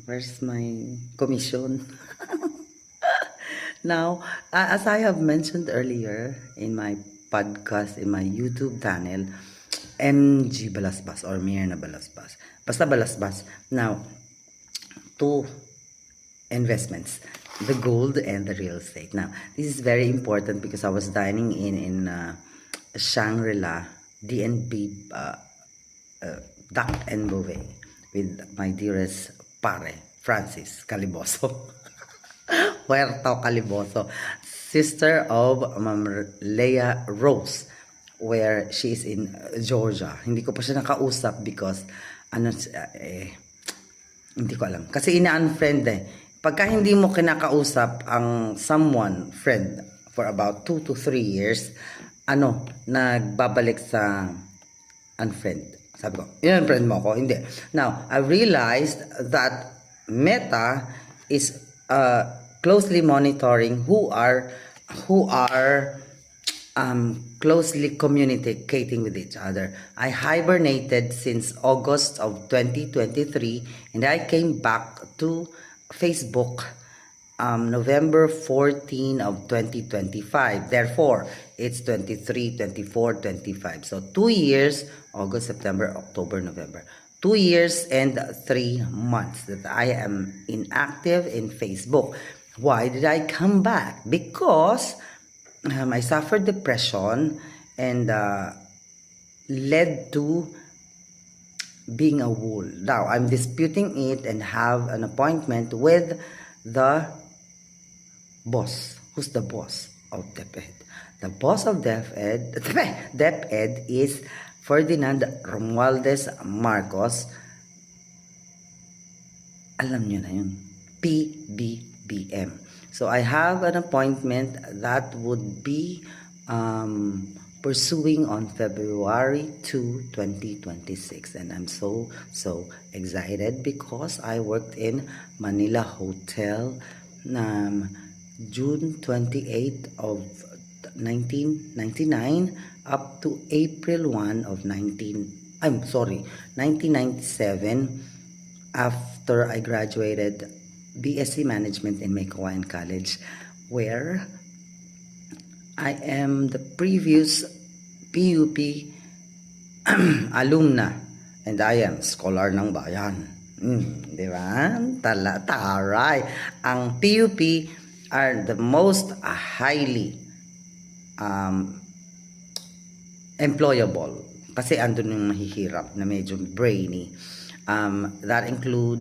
Where's my commission? Now, as I have mentioned earlier in my podcast, in my YouTube channel, MG Balasbas or Mirna Balasbas. Basta Balasbas. Now, two investments, the gold and the real estate. Now, this is very important because I was dining in Shangri-La, DNB Duck and Beauvais with my dearest pare, Francis Caliboso. Huerto Caliboso, sister of Ma'am Leah Rose, where she is in Georgia. Hindi ko pa siya nakausap because hindi ko alam. Kasi ina-unfriend eh. Pagka hindi mo kinakausap ang someone, friend, for about 2 to 3 years, nagbabalik sa unfriend. Sabi ko, in-unfriend mo ako? Hindi. Now, I realized that Meta is closely monitoring who are closely communicating with each other. I hibernated since August of 2023 and I came back to Facebook November 14 of 2025. Therefore, it's 23, 24, 25. So 2 years, August, September, October, November. 2 years and 3 months that I am inactive in Facebook. Why did I come back? Because I suffered depression and led to being a wool. Now, I'm disputing it and have an appointment with the boss. Who's the boss of DepEd? The boss of DepEd is Ferdinand Romualdez Marcos. Alam nyo na yun. PBBM. So I have an appointment that would be pursuing on February 2, 2026. And I'm so excited because I worked in Manila Hotel June 28 of 1999 up to April 1 of 1997 after I graduated BSc Management in Maykawayan College, where I am the previous PUP alumna and I am scholar ng bayan. Di ba? Taray. Ang PUP are the most highly employable kasi andun yung mahihirap na medyo brainy. That includes